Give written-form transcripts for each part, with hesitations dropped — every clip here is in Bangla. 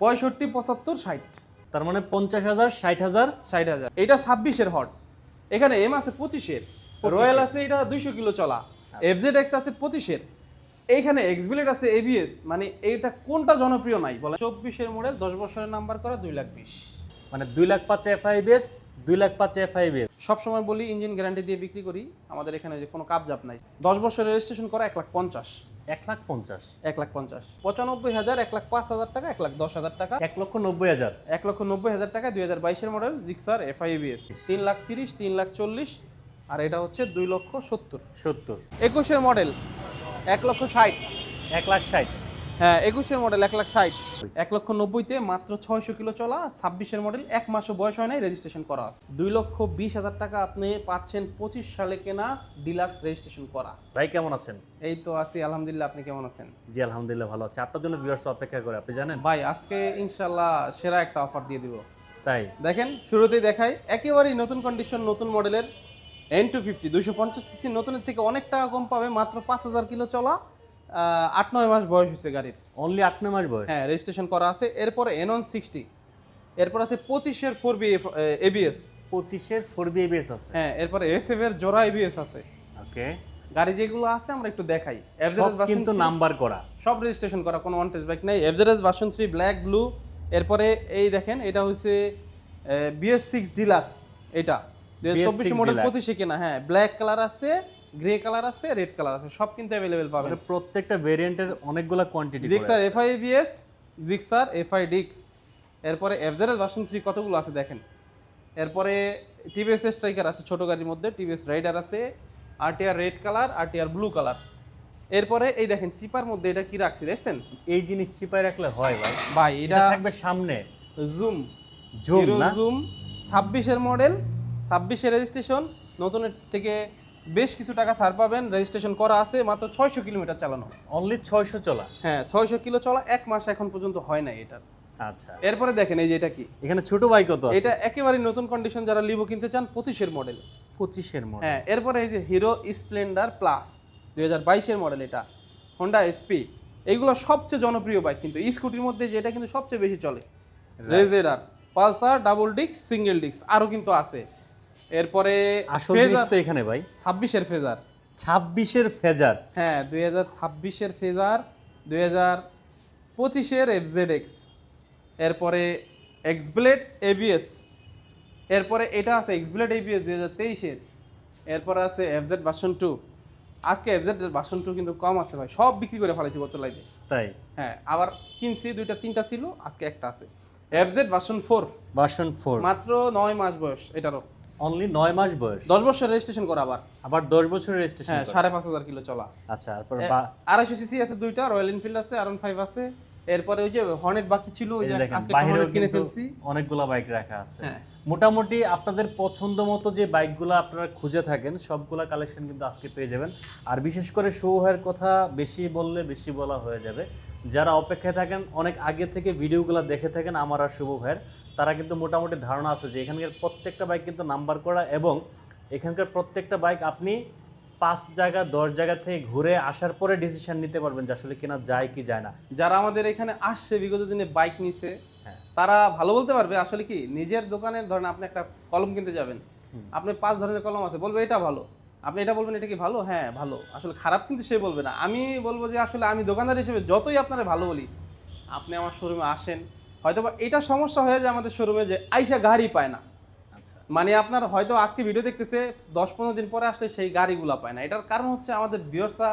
65, 75, 60। তার মানে 50,000, 60,000, 60,000। এটা 26-এর হট। এখানে এম আছে 25-এর, রয়্যাল আছে এটা 200 কিলো চলা, FZX আছে 25-এর, এইখানে এক্সবিলেট আছে ABS। মানে এইটা কোনটা জনপ্রিয় নাই বলে? 24-এর মডেল, 10 বছরের নাম্বার করা, 2,20,000। মানে 2,05,000 FIBS, 2,05,000 FIBS। সবসময় বলি ইঞ্জিন গ্যারান্টি দিয়ে বিক্রি করি, আমাদের এখানে যে কোনো কাপজাপ নাই। 10 বছরের রেজিস্ট্রেশন করা 1,50,000। 1,50,000, 1,50,000, 95,000, 1,05,000 টাকা, 1,10,000 টাকা, 1,90,000। 1,90,000 টাকা। 2022-এর মডেল জিক্সার FIBS, 3,30,000, 3,40,000, আর এটা হচ্ছে 2,70,000। 70, 21-এর মডেল 1,60,000। 1,60,000। হ্যাঁ, 21-এর মডেল 1,60,000। 1,90,000-তে মাত্র 600 কিলো চলা, 26-এর মডেল, 1 মাসও বয়স হয় নাই, রেজিস্ট্রেশন করা আছে। 2,20,000 টাকা আপনি পাচ্ছেন 25 সালে কেনা ডিলাক্স রেজিস্ট্রেশন করা। ভাই কেমন আছেন? এই তো আছি আলহামদুলিল্লাহ, আপনি কেমন আছেন? জি আলহামদুলিল্লাহ ভালো আছি। আপনার জন্য ভিউয়ার্স অপেক্ষা করে, আপনি জানেন। ভাই আজকে ইনশাল্লাহ সেরা একটা অফার দিয়ে দিব। তাই দেখেন শুরুতেই দেখাই, একেবারেই নতুন কন্ডিশন, নতুন মডেলের N250 250 সিসি, নতুনের থেকে অনেক টাকা কম পাবে, মাত্র 5,000 কিলো চলা, 8-9 মাস বয়স হয়েছে গাড়ির। অনলি 8-9 মাস বয়স। হ্যাঁ, রেজিস্ট্রেশন করা আছে। এরপরে N160, এরপর আছে 25-এর 4B ABS। 25-এর 4B ABS আছে। হ্যাঁ, এরপরে SF-এর জোড়া ABS আছে। ওকে, গাড়ি যেগুলো আছে আমরা একটু দেখাই। সব কিন্তু নাম্বার করা, সব রেজিস্ট্রেশন করা, কোনো ওয়ান টেস্ট বাইক নেই। FZS version 3 black blue. এরপরে এই দেখেন, এটা হচ্ছে BS6 ডিলাক্স। এটা 2024 মডেল, 25-এ কেনা। হ্যাঁ, ব্ল্যাক কালার আছে, গ্রে কালার আছে, রেড কালার আছে, সব কিন্তু অ্যাভেলেবেল পাবেন। মানে প্রত্যেকটা ভেরিয়েন্টের অনেকগুলা quantity. Gixxer FI ABS, Gixxer FI ডিক্স। এরপরে FZS ভার্সন 3 কতগুলো আছে দেখেন। এরপরে TVS স্ট্রাইকার আছে ছোট গাড়ির মধ্যে, TVS রাইডার আছে, RTR red colour, RTR blue colour. এরপরে এই দেখেন চিপার মধ্যে এটা কি রাখছি দেখছেন? এই জিনিস চিপায় রাখলে হয় ভাই? ভাই এটা এটা থাকবে সামনে জুম, জুম না? জুম 26-এর মডেল, 26-এর রেজিস্ট্রেশন, নতুনের থেকে বেশ কিছু টাকা ছাড় পাবেন। রেজিস্ট্রেশন করা আছে, মাত্র 600 কিলোমিটার চালানো। অনলি 600 চলা। হ্যাঁ, 600 কিলো চলা, 1 মাস এখন পর্যন্ত হয় নাই এটার। আচ্ছা, এরপরে দেখেন এই যে এটা কি, এখানে ছোট বাইক কত আছে? এটা একেবারে নতুন কন্ডিশন, যারা লিভো কিনতে চান, 25-এর মডেল। 25-এর মডেল। হ্যাঁ, এরপরে এই যে হিরো স্প্লেন্ডার প্লাস 2022-এর মডেল, এটা হোন্ডা SP। এইগুলো সবচেয়ে জনপ্রিয় বাইক, কিন্তু স্কুটির মধ্যে যেটা কিন্তু সবচেয়ে বেশি চলে। রেজেডার, Pulsar, double disc, single disc, আরো কিন্তু আছে। এরপরে আসল জিনিস তো এখানে ভাই, 26-এর ফেজার। 26-এর ফেজার। হ্যাঁ, 2026-এর ফেজার, 2025-এর FZX। এরপরে এক্সব্লেড ABS। এরপরে এটা আছে এক্সব্লেড ABS 2023-এর। এরপরে আছে FZ ভার্সন 2। আজকে FZ ভার্সন 2 কিন্তু কম আছে ভাই, সব বিক্রি করে ফেলেছি গত লাইভে। তাই? হ্যাঁ, আবার কিনছি, 2-3টা ছিল, আজকে একটা আছে। FZ ভার্সন 4, ভার্সন 4, মাত্র 9 মাস বয়স এটারও। অনলি 9 মাস বয়স। 10 বছর রেজিস্ট্রেশন করা আবার। 10 বছরের রেজিস্ট্রেশন। হ্যাঁ, 5,500 কিলো চলা। আচ্ছা, তারপর 250 সিসি আছে দুইটা, রয়্যাল এনফিল্ড আছে, R15 আছে। এরপরে ওই যে হর্নেট বাকি ছিল, ওই যে আজকে বাইরেও কিনে কিন্তু ফেলছি। অনেকগুলা বাইক রাখা আছে। হ্যাঁ, মোটামুটি আপনাদের পছন্দ মতো যে বাইকগুলো আপনারা খুঁজে থাকেন সবগুলা কালেকশন কিন্তু আজকে পেয়ে যাবেন। আর বিশেষ করে শোহের কথা বেশি বললে বেশি বলা হয়ে যাবে। যারা অপেক্ষায় থাকেন, অনেক আগে থেকে ভিডিওগুলো দেখে থাকেন আমার আর শুভ ভাইয়ের, তারা কিন্তু মোটামুটি ধারণা আছে যে এখানকার প্রত্যেকটা বাইক কিন্তু নাম্বার করা, এবং এখানকার প্রত্যেকটা বাইক আপনি 5 জায়গা 10 জায়গা থেকে ঘুরে আসার পরে ডিসিশন নিতে পারবেন যে আসলে কেনা যায় কি যায় না। যারা আমাদের এখানে আসছে, বিগত দিনে বাইক নিছে, হ্যাঁ, তারা ভালো বলতে পারবে। আসলে কি, নিজের দোকানের ধরেন আপনি একটা কলম কিনতে যাবেন, আপনি 5 ধরনের কলম আছে, বলবে এটা ভালো, আপনি এটা বলবেন এটা কি ভালো, হ্যাঁ ভালো, আসলে খারাপ কিন্তু সে বলবে না। আমি বলবো যে আসলে আমি দোকানদার হিসেবে যতই আপনারা ভালো বলি, আপনি আমার শোরুমে আসেন, হয়তো বা এটা সমস্যা হয়ে যায় আমাদের শোরুমে যে আইসা গাড়ি পায় না। আচ্ছা, মানে আপনার হয়তো আজকে ভিডিও দেখতেছে, 10-15 দিন পরে আসলে সেই গাড়িগুলো পায় না। এটার কারণ হচ্ছে আমাদের ভিউয়ার্সরা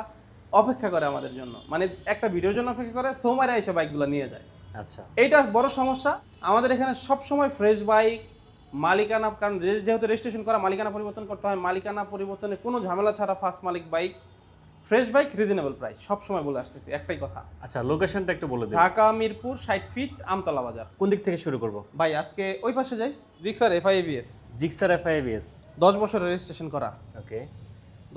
অপেক্ষা করে আমাদের জন্য, মানে একটা ভিডিওর জন্য অপেক্ষা করে, সোমারে এসে বাইকগুলো নিয়ে যায়। আচ্ছা, এইটা বড় সমস্যা। আমাদের এখানে সব সময় ফ্রেশ বাইক, মালিকানা, কারণ যেহেতু রেজিস্ট্রেশন করা, মালিকানা পরিবর্তন করতে হয়, মালিকানা পরিবর্তনে কোনো ঝামেলা ছাড়া ফার্স্ট মালিক bike, fresh bike, reasonable price, সবসময় বলে আসতেছি একটাই কথা। আচ্ছা, লোকেশনটা একটু বলে দিন। ঢাকা মিরপুর 60 ফিট, আমতলা বাজার। কোন দিক থেকে শুরু করব? ভাই আজকে ওই পাশে যাই, Gixxer FI ABS, Gixxer FI ABS। 10 বছরের রেজিস্ট্রেশন করা। ওকে,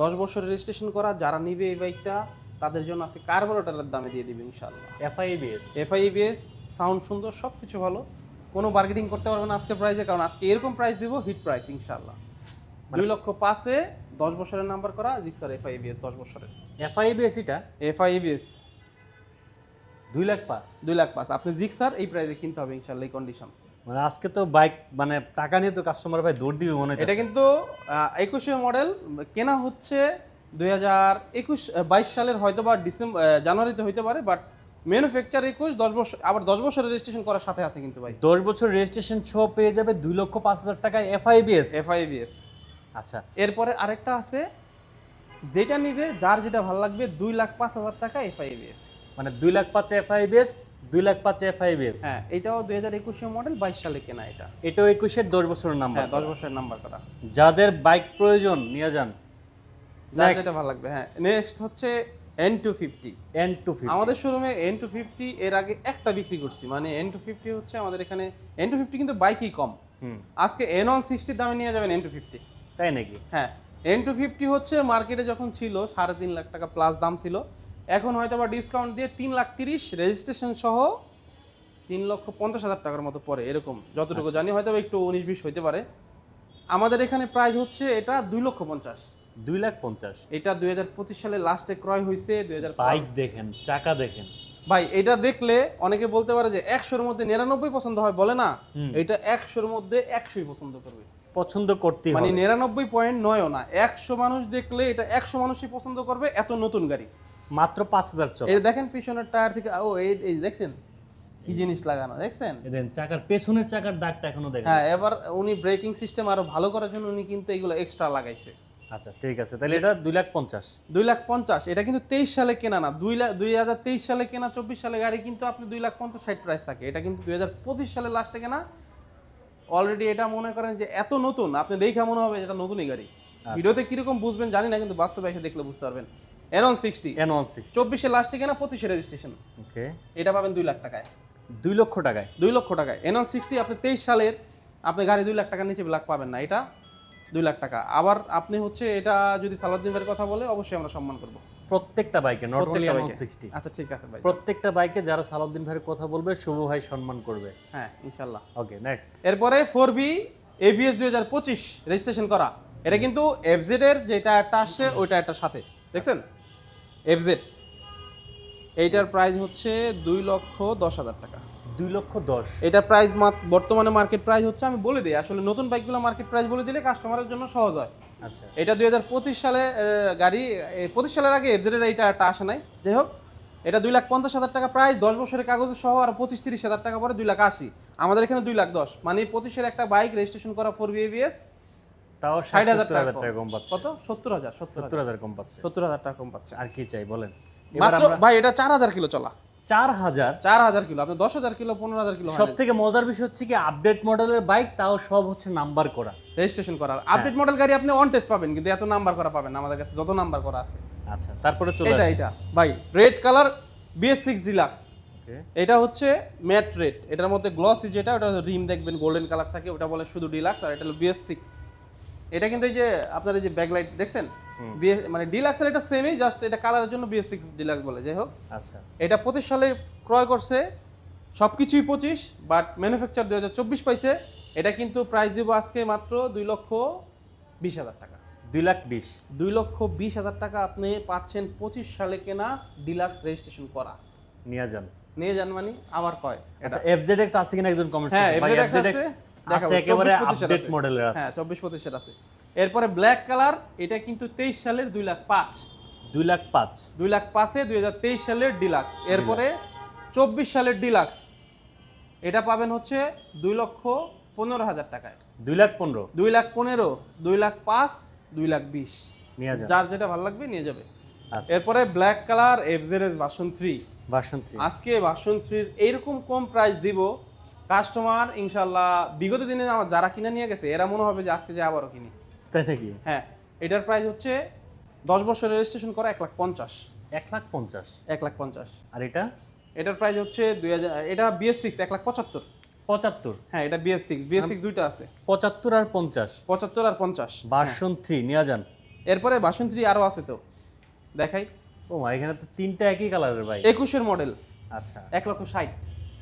10 বছরের রেজিস্ট্রেশন করা, যারা নিবে এই বাইকটা তাদের জন্য আছে কার্বোরেটরের দামে দিয়ে দিবে ইনশাআল্লাহ। FI ABS। FI ABS, sound সুন্দর, সব কিছু ভালো, কোনো বার্গেনিং করতে পারবে না আজকের প্রাইসে, কারণ আজকে এরকম প্রাইস দিব, হিট প্রাইস ইনশাআল্লাহ। 2,05,000-এ 10 বছরের নাম্বার করা জিক্সার FI ABS 10 বছরের। FI ABS এটা? FI ABS 2,05,000 2,05,000 আপনি জিক্সার এই প্রাইসে কিনতে হবে ইনশাল্লাহ, এই কন্ডিশন। মানে আজকে তো বাইক মানে টাকা নিয়ে তো কাস্টমার ভাই দৌড় দিবে মনে এটা হচ্ছে। কিন্তু 21 মডেল কেনা হচ্ছে 2021-22 সালের হয়তো বা জানুয়ারিতে হইতে পারে, বাট ম্যানুফ্যাকচার 21, 10 বছর, আবার 10 বছরের রেজিস্ট্রেশন করার সাথে আছে কিন্তু ভাই। 10 বছর রেজিস্ট্রেশন সহ পেয়ে যাবে 2,05,000 টাকায় FIBS। FIBS। আচ্ছা, এরপরে আরেকটা আছে, যেটা নিবে যার যেটা ভালো লাগবে, 2,05,000 টাকা FIBS। মানে 2,05,000 FIBS, 2,05,000 FIBS। হ্যাঁ, এটাও 2021 মডেল, 22 সালে কেনা এটা। এটাও 21-এর 10 বছরের নাম্বার। হ্যাঁ, 10 বছরের নাম্বার করা। যাদের বাইক প্রয়োজন নিয়ে যান। যার Next, যেটা ভালো লাগবে। হ্যাঁ, নেক্সট হচ্ছে N250। N250। আমাদের শোরুমে N250 এর আগে একটা বিক্রি করছি, মানে N250 হচ্ছে আমাদের এখানে, N250 কিন্তু বাইকই কম। আজকে N160 দামে নিয়ে যাবেন N250। তাই নাকি? হ্যাঁ, N250 হচ্ছে মার্কেটে যখন ছিল 3.5 লাখ টাকা প্লাস দাম ছিল, এখন হয়তো বা ডিসকাউন্ট দিয়ে 3,30,000, রেজিস্ট্রেশন সহ 3,50,000 টাকার মতো পড়ে, এরকম যতটুকু জানি, হয়তো বা একটু 19-20 হইতে পারে। আমাদের এখানে প্রাইস হচ্ছে এটা 2,50,000। 2,50,000। এটা 2025 সালে লাস্টে ক্রয় হয়েছে। 2000 বাইক দেখেন, চাকা দেখেন। ভাই এটা দেখলে অনেকে বলতে পারে যে 100-র মধ্যে 99 পছন্দ হয়, বলে না, এটা 100-র মধ্যে 100ই পছন্দ করবে। পছন্দ করতেই মানে হবে। 99.9ও না, 100 মানুষ দেখলে এটা 100 মানুষই পছন্দ করবে, এত নতুন গাড়ি। মাত্র 5,000 চলা। এই দেখেন পিছনের টায়ার থেকে, ও এই দেখছেন কি জিনিস লাগানো, দেখছেন? দেন চাকার পেছনের চাকার দাগটা এখনো দেখেন। হ্যাঁ, এবার উনি ব্রেকিং সিস্টেম আরো ভালো করার জন্য উনি কিন্তু এগুলো এক্সট্রা লাগাইছে। আচ্ছা, ঠিক আছে, তাহলে এটা 2,50,000। 2,50,000। এটা কিন্তু 23 সালে কেনা না, 2023 সালে কেনা, 24 সালে গাড়ি কিন্তু আপনি 2,50,000 প্রাইস থাকে। এটা কিন্তু 2025 সালে লাস্টে কেনা। অলরেডি এটা মনে করেন যে এত নতুন, আপনি দেখে মনে হবে এটা নতুনই গাড়ি। ভিডিওতে কিরকম বুঝবেন জানি না, কিন্তু বাস্তবে এসে দেখলে বুঝতে পারবেন। N160 N160। 24 লাস্টে কেনা, 25 রেজিস্ট্রেশন। ওকে, এটা পাবেন 2 লাখ টাকায়। 2 লক্ষ টাকায়। 2 লক্ষ টাকায় N160 আপনি 23 সালের, আপনি গাড়ি 2 লাখ টাকার নিচে ব্ল্যাক পাবেন না, এটা 2 লাখ টাকা। আবার আপনি হচ্ছে এটা যদি সালাউদ্দিন ভাইয়ের কথা বলে, অবশ্যই আমরা সম্মান করব প্রত্যেকটা বাইকে, নট অনলি N160। আচ্ছা, ঠিক আছে ভাই। প্রত্যেকটা বাইকে যারা সালাউদ্দিন ভাইয়ের কথা বলবে, শুভ ভাই সম্মান করবে। হ্যাঁ, ইনশাআল্লাহ। ওকে, নেক্সট। এরপরে 4B ABS 2025 রেজিস্ট্রেশন করা। এটা কিন্তু FZ এর যে টায়ারটা আসছে ওই টায়ারটার সাথে, দেখছেন? FZ এইটার প্রাইস হচ্ছে 2,10,000 টাকা। 2,10,000। এটার প্রাইস বর্তমানে মার্কেট প্রাইস হচ্ছে, আমি বলে দিই আসলে, নতুন বাইকগুলো মার্কেট প্রাইস বলে দিলে কাস্টমারের জন্য সহজ হয়। আচ্ছা, এটা 2025 সালে গাড়ি, 25 সালের আগে FZ এর এই টায়ারটা আসে নাই। যাই হোক, এটা 2,50,000 টাকা প্রাইস, 10 বছরের কাগজ সহ, আর 25-30 হাজার টাকা পরে 2,80,000। আমাদের এখানে 2,10,000, মানে 25-এর একটা বাইক রেজিস্ট্রেশন করা 4B ABS, তাও 60,000 70,000 টাকা টাকা কম পাচ্ছে। কত? 70,000 70,000 কম পাচ্ছে। 70,000 টাকা কম পাচ্ছে। আর কি চাই বলেন? এবার মাত্র আমরা ভাই এটা 4,000 কিলো চলা। 4,000। 4,000 কিলো, আপনি 10,000 কিলো, 15,000 কিলো সব থেকে মজার বিষয় হচ্ছে কি, আপডেট মডেলের বাইক, তাও সব হচ্ছে নাম্বার করা। রেজিস্ট্রেশন করার আপডেট মডেল গাড়ি আপনি অন টেস্ট পাবেন, কিন্তু এত নাম্বার করা পাবেন না আমাদের কাছে, যত নাম্বার করা আছে। আচ্ছা, তারপরে চলে এটা আসি। এটা ভাই রেড কালার BS6 ডিলাক্স। ওকে, এটা হচ্ছে ম্যাট রেড, এটার মধ্যে গ্লসি যেটা, ওটা রিম দেখবেন গোল্ডেন কালার থাকে, ওটা বলে শুধু ডিলাক্স, আর এটা হলো BS6। এটা কিন্তু এই যে আপনার এই যে ব্যাকলাইট দেখছেন, মানে ডিলাক্সের এটা সেমই, জাস্ট এটা কালারের জন্য BS6 ডিলাক্স বলে। যাই হোক, আচ্ছা, এটা 25 সালে ক্রয় করছে, সবকিছুই 25, বাট ম্যানুফ্যাকচার 2024 পাইছে। এটা কিন্তু প্রাইস দিব আজকে মাত্র 2,20,000 টাকা। 2,20,000। 2,20,000 টাকা আপনি পাচ্ছেন 25 সালে কেনা ডিলাক্স রেজিস্ট্রেশন করা। নিয়ে যান। নিয়ে যান মানে আবার কয় আচ্ছা, FZX আছে কিনা একজন কমেন্ট হ্যাঁ, করুন ভাই। FZX FZX আছে, আছে দেখাবো, একেবারে 24-25 আপডেট আছে। মডেলের আছে। হ্যাঁ, 24-25 এর আছে। এরপরে ব্ল্যাক কালার, এটা কিন্তু 23 সালের 2,05,000। 2,05,000। 2,05,000-এ 2023 সালের ডিলাক্স। এরপরে 24 সালের ডিলাক্স, এটা পাবেন হচ্ছে 2,15,000 টাকায়। 2,15,000। 2,15,000, 2,05,000, 2,20,000, নিয়ে যান। যার যেটা ভালো লাগবে নিয়ে যাবে। আচ্ছা, এরপরে black colour FZS version 3। Version 3। আজকে ভার্সন 3 এইরকম কম প্রাইস দিব, কাস্টমার ইনশাল্লাহ বিগত দিনে আমার যারা কিনে নিয়ে গেছে এরা মনে হবে যে আজকে যে আবারও কিনি। তাই নাকি? হ্যাঁ, এটার প্রাইস হচ্ছে 10 বছরের রেজিস্ট্রেশন করা 1,50,000। 1,50,000। 1,50,000। আর এটা এটার প্রাইস হচ্ছে 2,000, এটা BS6 1,75,000। 75। হ্যাঁ, এটা BS6 দুইটা আছে, 75 আর 50। 75 আর 50। ভার্সন 3 নিয়ে যান। এরপরে ভার্সন 3 আরো আছে, তো দেখাই। ও মা, এখানে তো তিনটা একই কালারের ভাই। 21-এর মডেল, আচ্ছা, 1,60,000।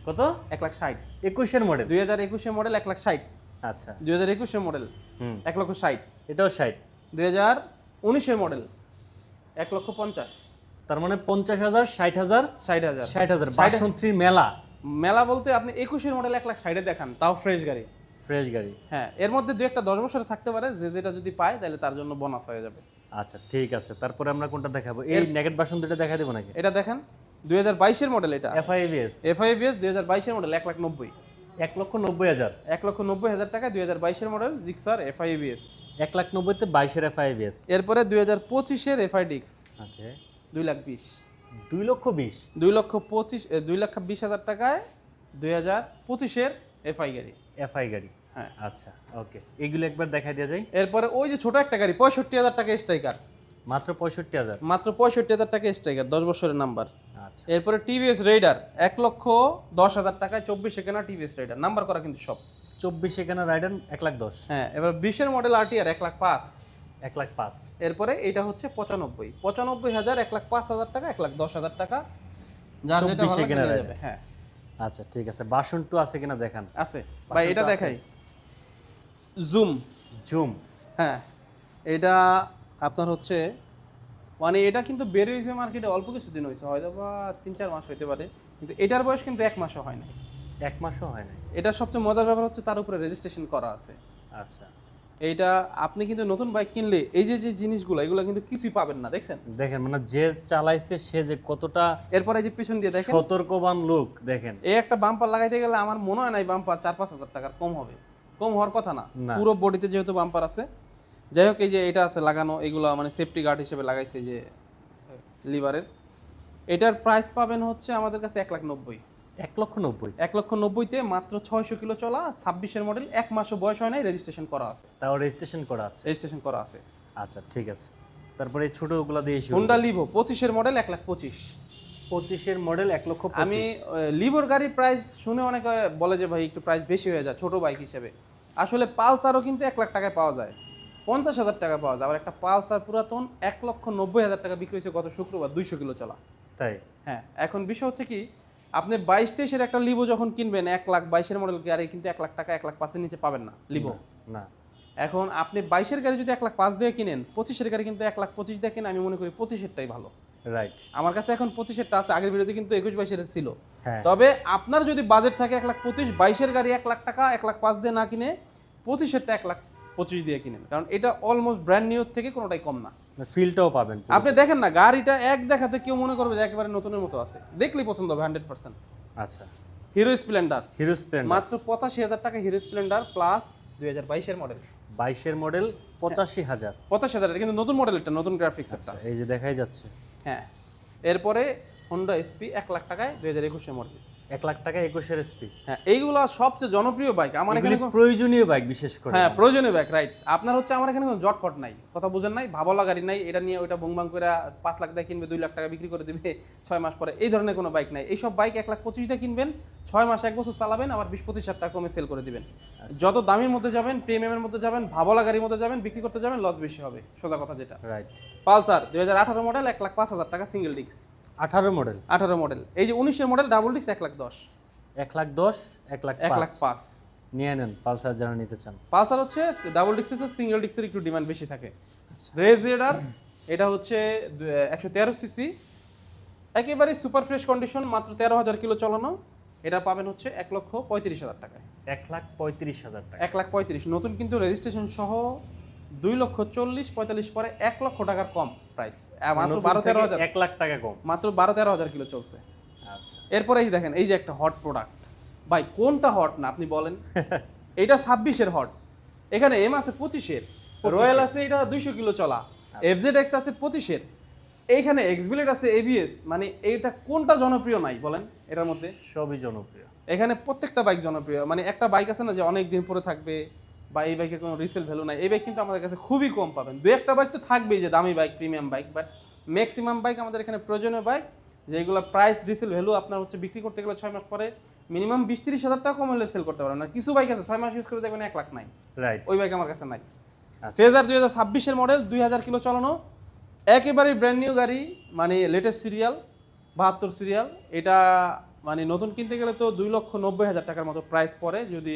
কত? 1,60,000। 21-এর মডেল। 2021-এর মডেল 1,60,000। আচ্ছা, 2021-এর মডেল 1,60,000। এটাও 60। 2019-এর মডেল 1,50,000। তার মানে 50,000, 60,000, 60,000 60,000 ভার্সন 3 মেলা মেলা বলতে আপনি 21-এর মডেল 1,60,000 দেখান, তাও ফ্রেশ গাড়ি। ফ্রেশ গাড়ি। হ্যাঁ, এর মধ্যে দু একটা 10 বছরে থাকতে পারে, যে যেটা যদি পায় তাহলে তার জন্য বোনাস হয়ে যাবে। আচ্ছা ঠিক আছে, তারপরে আমরা কোনটা দেখাবো? এই নেগেট ভার্সন দুটো দেখা দেব নাকি? এটা দেখেন 2022-এর মডেল, এটা FIABS FIABS 2022-এর মডেল 1,90,000, 1,90,000, 1,90,000 টাকায় 2022-এর মডেল জিক্সার FIABS। 1,90,000 তে 22-এর FIABS। এরপরে 2025-এর FIDX ওকে, 2,20,000, 2,20,000, 2,20,000 টাকায় 2025-এর FI গাড়ি। FI গাড়ি। হ্যাঁ, আচ্ছা ওকে, এগুলো একবার দেখাই দেওয়া যায়। এরপরে ওই যে ছোট একটা গাড়ি 65,000 টাকা স্ট্রাইকার, মাত্র 65,000। মাত্র 65,000 টাকা স্ট্রাইকার, 10 বছরের নাম্বার। আচ্ছা, এরপরে টিভিএস রেইডার 1,10,000 টাকায় 24 কেনা টিভিএস রেইডার, নাম্বার করা কিন্তু সব। 24 কেনা রাইডার 1,10,000, হ্যাঁ, এবার 20-এর মডেল RTR 1,05,000। 1,05,000। এরপরে এটা হচ্ছে 95,000, 1,05,000 টাকা, 1,10,000 টাকা, যার যেটা 24 ভালো কেনা কিনা যায়। যাবে। হ্যাঁ আচ্ছা ঠিক আছে, ভার্সন 2 আছে কিনা দেখান। আছে ভাই, এটা তো আছে। দেখাই, জুম। জুম। হ্যাঁ, এটা আপনার হচ্ছে মানে এটা কিন্তু বের হয়েছে মার্কেটে অল্প কিছুদিন হয়েছে, হয়তো বা 3-4 মাস হইতে পারে, কিন্তু এটার বয়স কিন্তু 1 মাসও হয় না। 1 মাসও হয় নাই। এটা সবচেয়ে মজার ব্যাপার হচ্ছে তার উপরে রেজিস্ট্রেশন করা আছে। আচ্ছা এইটা আপনি কিন্তু নতুন বাইক কিনলে এই যে যে জিনিসগুলো এগুলো কিন্তু কিছুই পাবেন না, দেখছেন? দেখেন, মানে যে চালাইছে সে যে কতটা এরপরে এই যে পিছন দিয়ে দেখেন, সতর্কবান লোক দেখেন। এই একটা বাম্পার লাগাইতে গেলে আমার মনে হয় না এই বাম্পার 4-5 হাজার টাকার কম হবে, কম হওয়ার কথা না। না। পুরো বডিতে যেহেতু বাম্পার আছে, যাই হোক এই যে এটা আছে লাগানো, এগুলো মানে সেফটি গার্ড হিসেবে লাগাইছে যে লিভারের। এটার প্রাইস পাবেন হচ্ছে আমাদের কাছে 1,90,000। 1,90,000, 1,90,000-তে মাত্র 600 কিলো চলা, 26-এর মডেল, 1 মাসও বয়স হয় নাই, রেজিস্ট্রেশন করা আছে। তাও রেজিস্ট্রেশন করা আছে। রেজিস্ট্রেশন করা আছে। আচ্ছা ঠিক আছে, তারপরে এই ছোটগুলো দিয়ে শুরু। হোন্ডা লিভো 25-এর মডেল 1,25,000। 25-এর মডেল 1,25,000। আমি লিভোর গাড়ির প্রাইস শুনে অনেকে বলে যে ভাই একটু প্রাইস বেশি হয়ে যায় ছোট বাইক হিসেবে, আসলে পালসারও কিন্তু 1 লাখ টাকায় পাওয়া যায়, 50,000 টাকা পাওয়া যায়। আবার একটা পালসার পুরাতন 1,90,000 টাকা বিক্রি হয়েছে গত শুক্রবার, 200 কিলো চলা। তাই? হ্যাঁ, এখন বিষয় হচ্ছে কি, আপনি 22-23-এর একটা লিভো যখন কিনবেন 1,22,000-এর মডেল গাড়ি কিন্তু 1 লাখ টাকা, 1,05,000-এর নিচে পাবেন না লিভো। না। এখন আপনি 22-এর গাড়ি যদি 1,05,000 দিয়ে কিনেন, 25-এর গাড়ি কিন্তু 1,25,000 দিয়ে কিনে, আমি মনে করি 25-এরটাই ভালো। রাইট। আমার কাছে এখন 25-এরটা আছে, আগের ভিডিওতে কিন্তু 21-22-এর ছিল। হ্যাঁ। তবে আপনার যদি বাজেট থাকে 1,25,000, 22-এর গাড়ি 1 লাখ টাকা, 1,05,000 দিয়ে না কিনে 25-এরটা 1,25,000 দিয়ে কিনেন, কারণ এটা অলমোস্ট ব্র্যান্ড নিউ থেকে কোনোটাই কম না। ফিলটাও পাবেন। আপনি দেখেন না, গাড়িটা এক দেখাতে কেউ মনে করবে যে একেবারে নতুনের মতো আছে, দেখলেই পছন্দ হবে 100%। আচ্ছা, হিরো স্প্লেন্ডার হিরো স্প্লেন্ডার মাত্র 85,000 টাকা, হিরো স্প্লেন্ডার প্লাস 2022-এর মডেল। 22-এর মডেল 85,000। 85,000, এটা কিন্তু নতুন মডেল, এটা নতুন গ্রাফিক্স একটা। এই যে দেখাই যাচ্ছে। হ্যাঁ, এরপরে হোন্ডা এসপি 1 লাখ টাকায় 2021-এর মডেল। 1 লাখ টাকা 21-এর এসপি। হ্যাঁ, এইগুলা সবচেয়ে জনপ্রিয় বাইক আমার এখানে। প্রয়োজনীয় বাইক বিশেষ করে। হ্যাঁ, প্রয়োজনীয় বাইক, রাইট। আপনার হচ্ছে আমার এখানে কোনো জটফট নাই, কথা বুঝেন নাই, ভাবলা গাড়ি নাই, এটা নিয়ে ওইটা বুংবাং করে 5 লাখ দিয়ে কিনবে, 2 লাখ টাকা বিক্রি করে দিবে 6 মাস পরে, এই ধরনের কোনো বাইক নাই। এইসব বাইক 1,25,000 দিয়ে কিনবেন, 6 মাস 1 বছর চালাবেন, আবার 20-25,000 টাকা কমে সেল করে দিবেন। যত দামির মধ্যে যাবেন, প্রিমিয়ামের মধ্যে যাবেন, ভাবলা গাড়ির মধ্যে যাবেন, বিক্রি করতে যাবেন, লস বেশি হবে, সোজা কথা যেটা। রাইট। পালসার 2018 মডেল 1,05,000 টাকা সিঙ্গেল ডিস্ক। 18 মডেল। 18 মডেল। এই যে 19-এর মডেল ডাবল ডিস্ক 1,10,000। 1,10,000, 1,05,000। 1,05,000 নিয়ে নেন পালসার যারা নিতে চান। পালসার হচ্ছে ডাবল ডিস্কের, সিঙ্গেল ডিস্কের একটু ডিমান্ড বেশি থাকে। রেজ রেডার এটা হচ্ছে 113 সিসি, একেবারে সুপার ফ্রেশ কন্ডিশন, মাত্র 13,000 কিলো চালানো। এটা পাবেন হচ্ছে 1,35,000 টাকায়। 1,35,000 টাকা। 1,35,000 নতুন, কিন্তু রেজিস্ট্রেশন সহ 2,40,45 পরে 1 লক্ষ টাকার কম প্রাইস, মাত্র 12-13,000, 1 লাখ টাকা কম। মাত্র 12-13,000 কিলো চলছে। আচ্ছা, এরপরে এই দেখেন, এই যে একটা হট প্রোডাক্ট, ভাই কোনটা হট না আপনি বলেন? এটা 26-এর হট, এখানে এম আছে 25-এর, রয়্যাল আছে এটা 200 কিলো চলা, FZX আছে 25-এর, এইখানে এক্সবিলেট আছে ABS, মানে এইটা কোনটা জনপ্রিয় নাই বলেন এটার মধ্যে? সবই জনপ্রিয়। এখানে প্রত্যেকটা বাইক জনপ্রিয়, মানে একটা বাইক আছে না যে অনেক দিন পরে থাকবে, বা এই বাইকের কোনো রিসেল ভ্যালু নাই, এই বাইক কিন্তু আমাদের কাছে খুবই কম পাবেন। দু একটা বাইক তো থাকবেই যে দামি bike, premium bike, but maximum bike আমাদের এখানে প্রয়োজনীয় বাইক, যেগুলো প্রাইস রিসেল ভ্যালু আপনার হচ্ছে বিক্রি করতে গেলে 6 মাস পরে মিনিমাম 20-30,000 টাকা কম হলে সেল করতে পারবেন। না কিছু বাইক আছে 6 মাস ইউজ করে দেখবেন 1 লাখ নাই, রাইট। ওই বাইক আমার কাছে নাই। আচ্ছা। ফেজার 2026-এর মডেল, 2,000 কিলো চালানো, একেবারেই ব্র্যান্ড নিউ গাড়ি, মানে লেটেস্ট সিরিয়াল, 72 সিরিয়াল। এটা মানে নতুন কিনতে গেলে তো 2,90,000 টাকার মতো প্রাইস পড়ে, যদি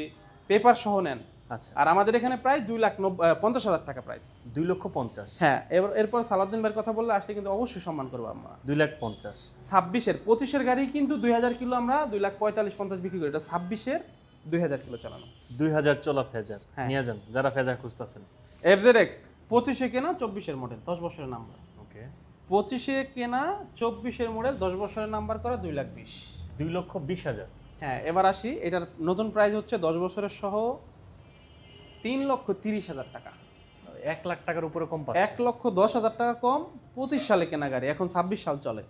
পেপার সহ নেন আচ্ছা, আর আমাদের এখানে প্রাইস 2,50,000 টাকা প্রাইস। 2,50,000, হ্যাঁ, এরপর সালাউদ্দিন ভাইয়ের কথা বললে আসলে কিন্তু অবশ্যই সম্মান করবো আমরা। 2,50,000, 26-এর 25-এর গাড়ি কিন্তু 2,000 কিলো আমরা 2,45,50 বিক্রি করি। এটা 26-এর 2,000 কিলো চালানো। 2,000 চলা ফেজার হ্যাঁ। নিয়ে যান যারা ফেজার খুঁজতেছেন। FZX 25-এ কেনা 24-এর মডেল, 10 বছরের নাম্বার। ওকে, 25-এ কেনা 24-এর মডেল, 10 বছরের নাম্বার করা, 2,20,000। 2,20,000। হ্যাঁ, এবার আসি, এটার নতুন প্রাইস হচ্ছে 10 বছরের সহ 3,30,000 টাকা। 1 লাখ টাকার উপরে কম পাচ্ছে। 1,10,000 টাকা কম। 25 সালে কেনা গাড়ি, এখন 26 সাল চলে।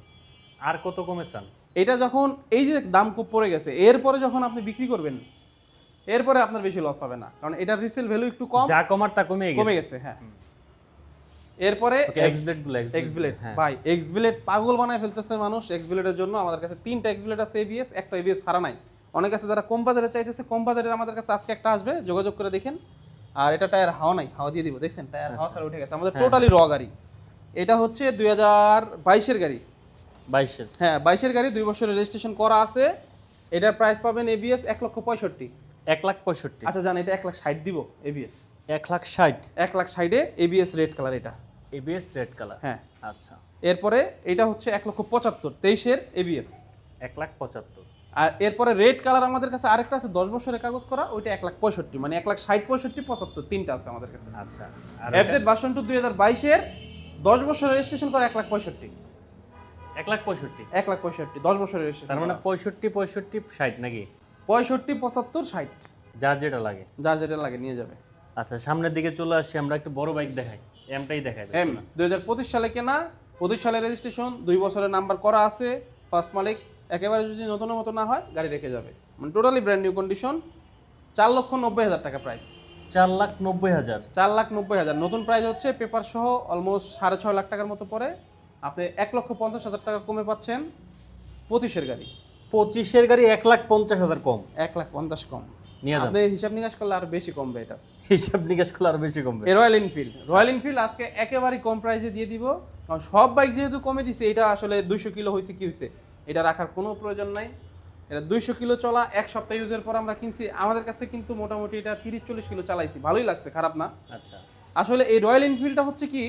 আর কত কমে চান? এটা যখন এই যে দাম খুব পড়ে গেছে, এরপরে যখন আপনি বিক্রি করবেন, এরপরে আপনার বেশি লস হবে না, কারণ এটার রিসেল ভ্যালু একটু কম, যা কমার তা কমে গেছে। হ্যাঁ, এরপরে এক্সব্লেড গুলো এক্সব্লেড ভাই, এক্সব্লেড পাগল বানায় ফেলতেছে মানুষ। এক্সব্লেডের জন্য আমাদের কাছে 3টা এক্সব্লেড আছে ABS, একটা ABS ছাড়া নাই। অনেক আছে যারা কম বাজারে চাইতেছে, কম বাজারের আমাদের কাছে আজকে একটা আসবে, যোগাযোগ করে দেখেন। আর এটা টায়ার হাওয়া নাই, হাওয়া দিয়ে দিব, দেখছেন টায়ার হাওয়া ছাড়া উঠে গেছে। আমাদের টোটালি র গাড়ি। এটা হচ্ছে 2022-এর গাড়ি। 22-এর? হ্যাঁ, 22-এর গাড়ি, 2 বছরের রেজিস্ট্রেশন করা আছে। এটার প্রাইস পাবেন ABS 1,65,000। 1,65,000। আচ্ছা জান, এটা 1,60,000 দিব ABS। 1,60,000 1,60,000-এ ABS রেড কালার এটা। ABS red colour. হ্যাঁ, আচ্ছা, এরপরে এটা হচ্ছে 1,75,000 23-এর ABS। 1,75,000। আর এরপরে রেড কালার আমাদের কাছে আরেকটা আছে 10 বছরের কাগজ করা, ওইটা 1,65,000, মানে 1,60,000, 65,000, 75, 3টা আছে আমাদের কাছে। আচ্ছা, আর FZ ভার্সন 2 2022-এর 10 বছরের রেজিস্ট্রেশন করা 1,65,000। 1,65,000। 1,65,000 10 বছরের রেজিস্ট্রেশন, তার মানে 65, 65, 60 নাকি? 65, 75, 60 যার যেটা লাগে। যার যেটা লাগে নিয়ে যাবে। আচ্ছা, সামনের দিকে চলে আসি, আমরা একটা বড় বাইক দেখাই। এমটাই দেখাই। এম 2025 সালে কেনা, 25 সালের রেজিস্ট্রেশন, 2 বছরের নাম্বার করা আছে, ফার্স্ট মালিক। একেবারে যদি নতুনের মতো না হয়, গাড়ি রেখে যাবে, মানে টোটালি ব্র্যান্ড নিউ কন্ডিশন। 4,90,000 টাকা প্রাইস। 4,90,000। 4,90,000 নতুন প্রাইস হচ্ছে, পেপার সহ অলমোস্ট 6.5 লাখ টাকার মতো পড়ে। আপনি 1,50,000 টাকা কমে পাচ্ছেন 25-এর গাড়ি। 25-এর গাড়ি 1,50,000 কম। 1,50,000 কম নিয়ে যান। আপনি হিসাব নিকাশ করলে আরো বেশি কমবে এটা। হিসাব নিকাশ করলে আরো বেশি কমবে। রয়্যাল এনফিল্ড আজকে একেবারেই কম প্রাইসে দিয়ে দিব, কারণ সব বাইক যেহেতু কমে দিছে। এটা আসলে 200 কিলো হয়েছে, কি হয়েছে, এটা রাখার কোনো প্রয়োজন নাই। এটা 200 কিলো চলা, 1 সপ্তাহ ইউজের পর আমরা কিনছি। আমাদের কাছে কিন্তু মোটামুটি এটা 30-40 কিলো চালাইছি, ভালোই লাগছে, খারাপ না। আচ্ছা, আসলে এই রয়্যাল এনফিল্ডটা হচ্ছে কি,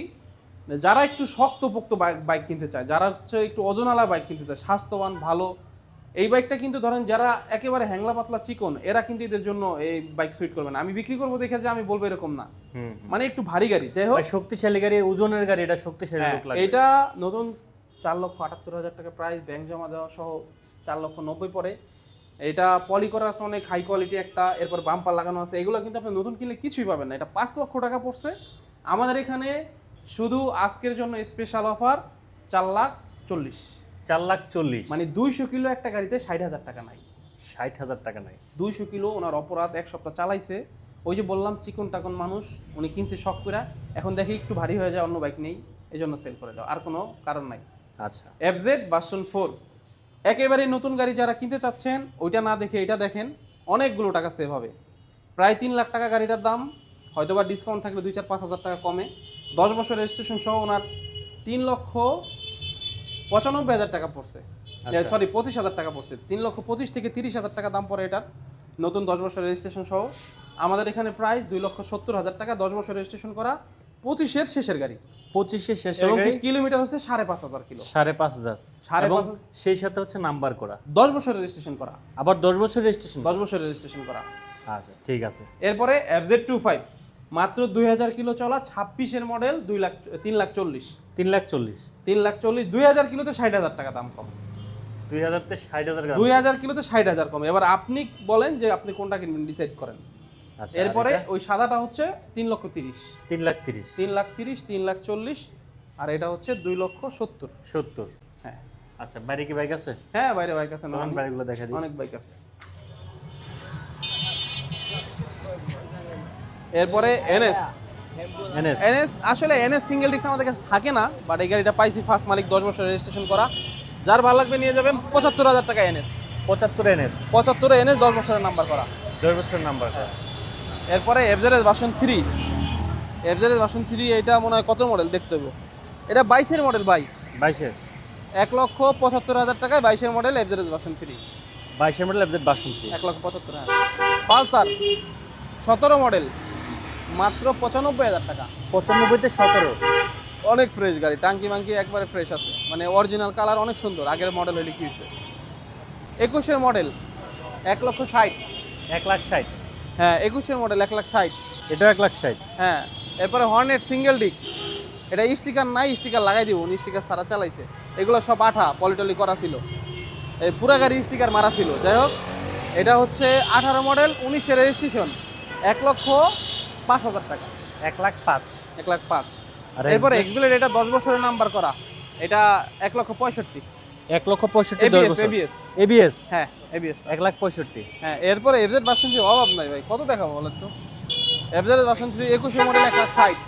যারা একটু শক্তপোক্ত বাইক কিনতে চায়, যারা হচ্ছে একটু ওজনওয়ালা বাইক কিনতে চায়, স্বাস্থ্যবান ভালো, এই বাইকটা কিন্তু ধরেন যারা একেবারে হ্যাংলা পাতলা চিকন, এরা কিন্তু এদের জন্য এই বাইক সুইট করবে না। আমি বিক্রি করবো দেখে যে আমি বলবো এরকম না, মানে একটু ভারী গাড়ি। যাই হোক, শক্তিশালী গাড়ি, ওজনের গাড়ি, এটা শক্তিশালী হ্যাঁ, লোক লাগে। এটা নতুন 4,78,000 টাকা প্রাইস, ব্যাংক জমা দেওয়া সহ 4,90,000 পরে। এটা পলি করা আছে, অনেক হাই কোয়ালিটি একটা। এরপর বাম্পার লাগানো আছে, এগুলো কিন্তু আপনি নতুন কিনলে কিছুই পাবেন না। এটা 5 লক্ষ টাকা পড়ছে আমাদের এখানে। শুধু আজকের জন্য স্পেশাল অফার 4,40,000। 4,40,000 মানে 200 কিলো একটা গাড়িতে 60,000 টাকা নাই। 60,000 টাকা নাই। 200 কিলো ওনার অপরাধ, 1 সপ্তাহ চালাইছে। ওই যে বললাম, চিকন টাকন মানুষ, উনি কিনছে শখ করে, এখন দেখি একটু ভারী হয়ে যায়, অন্য বাইক নেই, এই জন্য সেল করে দাও, আর কোনো কারণ নাই। আচ্ছা, FZ ভার্সন 4 একেবারে নতুন গাড়ি যারা কিনতে চাচ্ছেন, ওইটা না দেখে এটা দেখেন, অনেকগুলো টাকা সেভ হবে। প্রায় 3 লাখ টাকা গাড়িটার দাম, হয়তোবা ডিসকাউন্ট থাকলে 2-4-5 হাজার টাকা কমে। 10 বছর রেজিস্ট্রেশন সহ ওনার 3,95,000 টাকা পড়ছে। আচ্ছা। সরি, 25,000 টাকা পড়ছে। 3,25,000 থেকে 30,000 টাকা দাম পড়ে এটার, নতুন 10 বছর রেজিস্ট্রেশন সহ। আমাদের এখানে প্রাইস 2,70,000 টাকা, 10 বছর রেজিস্ট্রেশন করা, 25-এর শেষের গাড়ি। 25-এর শেষের এবং গাড়ি, কিলোমিটার হচ্ছে 5,500 কিলো। 5,500, 5,500 এবং সেই সাথে হচ্ছে নাম্বার করা, 10 বছর রেজিস্ট্রেশন করা। আবার 10 বছর রেজিস্ট্রেশন। 10 বছর রেজিস্ট্রেশন করা। আচ্ছা, ঠিক আছে। এরপরে FZ25 মাত্র 2,000 কিলো চলা, 26-এর মডেল, 3,40,000। 3,40,000। 3,40,000, 2,000 কিলোতে 60,000 টাকা দাম কম। 2,000 তে 60,000 টাকা। 2,000 কিলোতে 60,000 কম। এবার আপনি বলেন যে আপনি কোনটা কিনবেন, ডিসাইড করেন। আচ্ছা, এরপরে ওই সাদাটা হচ্ছে 3,30,000, 3,30,000, 3,30,000, 3,40,000, আর এটা হচ্ছে 2,70,000। 70। হ্যাঁ আচ্ছা, বাইরে কি বাইক আছে? হ্যাঁ, বাইরে বাইক আছে, তখন বাইকগুলো দেখা দিই। অনেক বাইক আছে। এরপরে NS আসলে NS সিঙ্গেল ডিস্ক আমাদের কাছে থাকে না, বাট এই গাড়িটা পাইছি ফার্স্ট মালিক, 10 বছর রেজিস্ট্রেশন করা। যার ভালো লাগবে নিয়ে যাবেন, 75,000 টাকা NS। 75 NS, 75 NS, 10 বছরের নাম্বার করা। 10 বছরের নাম্বার করা। এরপরে FZS ভার্সন 3। FZS ভার্সন 3 এটা মনে হয় কত মডেল দেখতে হবে, এটা 22-এর মডেল ভাই। 22-এর, 1,75,000 টাকায় 22-এর মডেল FZS ভার্সন 3। 22-এর model FZ version 3। 1,75,000। Pulsar 17 model, মাত্র 95,000 টাকা। 95-তে 17। অনেক ফ্রেশ গাড়ি, টাঙ্কি মাঙ্কি একবারে ফ্রেশ আছে, মানে অরিজিনাল কালার, অনেক সুন্দর। আগের মডেল হলে কি হয়েছে, 21-এর মডেল 1,60,000। 1,60,000। হ্যাঁ 21-এর মডেল 1,60,000। এটাও 1,60,000। হ্যাঁ, এরপরে হর্নেট সিঙ্গেল ডিস্ক, এটা স্টিকার নাই, স্টিকার লাগাই দিব, উনি স্টিকার সারা চালাইছে। এগুলো সব আঠা পলিটলি করা ছিল, এই পুরা গাড়ি স্টিকার মারা ছিল। যাই হোক, এটা হচ্ছে 18 মডেল, 19-এর রেজিস্ট্রেশন, 1,05,000 টাকা। 1,05,000। 1,05,000। আর এরপরে এক্সব্লেড, এটা 10 বছরের নাম্বার করা, এটা 1,65,000। 1,65,000 10 বছর। এবিএস। এবিএস। হ্যাঁ এবিএস। 1,65,000। হ্যাঁ, এরপরে এফজেড ভার্সন 3 অভাব নাই ভাই, কত দেখাবো বলেন তো। এফজেড ভার্সন 3 21-এর মডেল 1,60,000।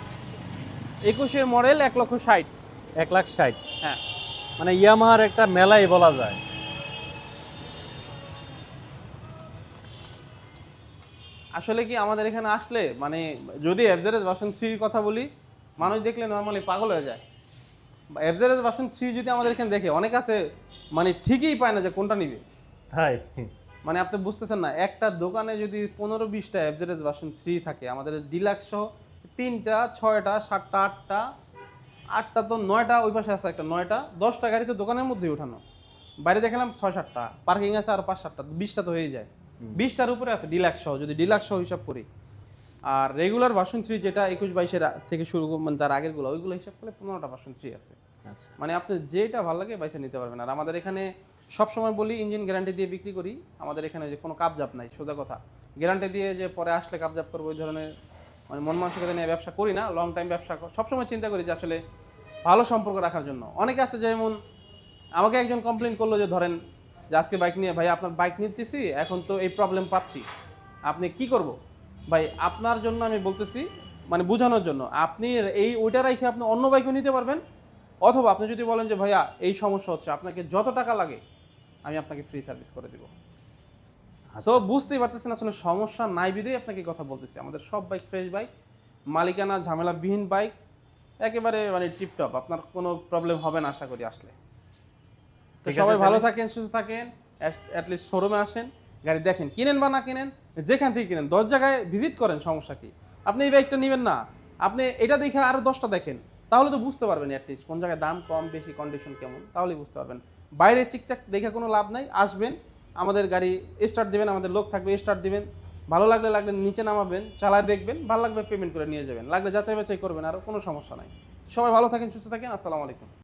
21-এর মডেল 1,60,000। 1,60,000। হ্যাঁ, মানে ইয়ামাহার একটা মেলাই বলা যায়। আসলে কি আমাদের এখানে আসলে মানে যদি এফজেড ভার্সন 3 এর কথা বলি, মানুষ দেখলে নরমালি পাগল হয়ে যায়। এফজেড ভার্সন 3 যদি আমাদের এখানে দেখে, অনেক আছে মানে ঠিকই পায় না যে কোনটা নিবে। তাই মানে আপনি বুঝতেছেন না, একটা দোকানে যদি 15-20টা এফজেড ভার্সন 3 থাকে, আমাদের ডিলাক্স সহ 3টা 6টা 7টা 8টা 8টা তো 9টা, ওই পাশে আছে একটা 9টা 10টা গাড়ি তো দোকানের মধ্যেই উঠানো। বাইরে দেখালাম 6-7টা, পার্কিং আছে আর 5-7টা, 20টা তো হয়ে যায়। 20টার উপরে আছে ডিলাক্স সহ, যদি ডিলাক্স সহ হিসাব করি। আর রেগুলার ভার্সন 3 যেটা 21-22-এর থেকে শুরু মানে তার আগেরগুলো, ওইগুলো হিসাব করলে 15টা ভার্সন 3 আছে। আচ্ছা। মানে আপনি যেটা ভালো লাগে বাইসে নিতে পারবেন। আর আমাদের এখানে সবসময় বলি ইঞ্জিন গ্যারান্টি দিয়ে বিক্রি করি। আমাদের এখানে যে কোনো কাপজাপ নাই, সোজা কথা। গ্যারান্টি দিয়ে যে পরে আসলে কাপজাপ করবো, ওই ধরনের মানে মন মানসিকতা নিয়ে ব্যবসা করি না। লং টাইম ব্যবসা সবসময় চিন্তা করি যে আসলে ভালো সম্পর্ক রাখার জন্য। অনেকে আছে যেমন আমাকে একজন কমপ্লেন করলো যে ধরেন যে আজকে বাইক নিয়ে, ভাই আপনার বাইক নিতেছি, এখন তো এই প্রবলেম পাচ্ছি, আপনি কি করব? ভাই আপনার জন্য আমি বলতেছি, মানে বোঝানোর জন্য, আপনি এই ওইটা রেখে আপনি অন্য বাইকও নিতে পারবেন, অথবা আপনি যদি বলেন যে ভাইয়া এই সমস্যা হচ্ছে, আপনাকে যত টাকা লাগে আমি আপনাকে ফ্রি সার্ভিস করে দেবো। সো বুঝতেই পারতেছেন আসলে সমস্যা নাই বিধেই আপনাকে কথা বলতেছি। আমাদের সব বাইক ফ্রেশ বাইক, মালিকানা ঝামেলাবিহীন বাইক, একেবারে মানে টিপটপ, আপনার কোনো প্রবলেম হবে না আশা করি আসলে। তো ঠিক আছে, সবাই ভালো তাহলে? থাকেন, সুস্থ থাকেন, অ্যাটলিস্ট শোরুমে আসেন, গাড়ি দেখেন, কিনেন বা না কিনেন, যেখান থেকে কিনেন 10 জায়গায় ভিজিট করেন, সমস্যা কি? আপনি এই বাইকটা নেবেন না, আপনি এটা দেখে আরো 10টা দেখেন, তাহলে তো বুঝতে পারবেন অ্যাটলিস্ট কোন জায়গায় দাম কম বেশি, কন্ডিশন কেমন, তাহলেই বুঝতে পারবেন। বাইরে চিকচাক দেখে কোনো লাভ নাই। আসবেন, আমাদের গাড়ি স্টার্ট দিবেন, আমাদের লোক থাকবে, স্টার্ট দিবেন, ভালো লাগলে নিচে নামাবেন, চালায় দেখবেন, ভালো লাগবে পেমেন্ট করে নিয়ে যাবেন, লাগলে যাচাই বাছাই করবেন, আর কোনো সমস্যা নাই। সবাই ভালো থাকেন, সুস্থ থাকেন, আসসালামু আলাইকুম।